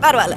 பரவாயில்ல.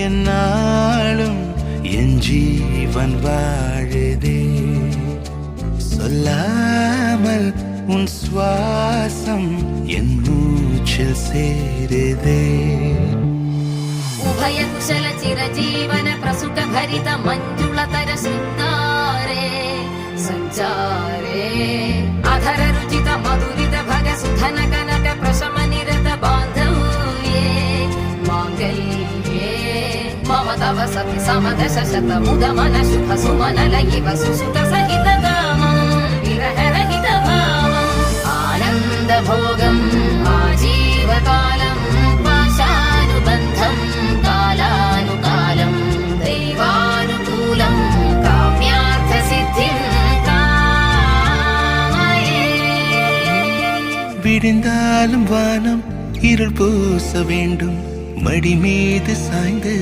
என்னாலும் என் ஜீவன் வாழுதே, சொல்லாமல் உன் சுவாசம் என் மூச்சில் சேருதே. உபய குஷல சிரஜீவன பிரசுக பரித மஞ்சுளதர சுந்தாரே சஞ்சாரே அதர ருச்சித மதுரித பக சுதன கனக பிரசம நிரத பாந்தவ்யே மாங்கல்யே மம தவ சதி சமதச சத முத மன சுப சுமன லயிவ சுசுத சகித காமம் விரஹ ரஹித பாவம் ஆனந்த போகம் ஆஜீவகாலம் பாஷானுபந்தம் காலானுகாலம் தெய்வானுகூலம் காம்யார்த்த சித்திம் காமயே. விடிந்தாலும் வானம் இருள் பூச வேண்டும், மடி மீது சாய்ந்து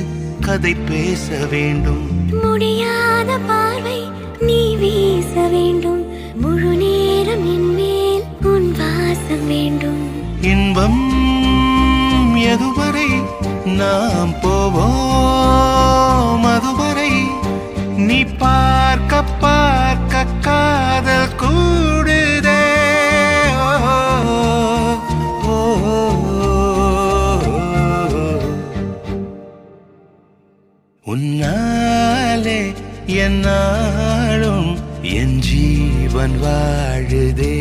கதை பேச வேண்டும், முடியாத பார்வை நீ வீச வேண்டும், முழு நேரம் என் மேல் உன் வாசம் வேண்டும். இன்பம் எதுவரை நாம் போவோம் அதுவரை நீ பார்க்க பார்க்க காதல் கூடுதே. உன்னாலே என்னாலும் என் ஜீவன் வாழுதே,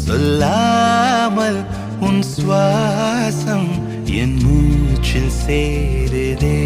சொல்லாமல் உன் சுவாசம் என் மூச்சில் சேருதே.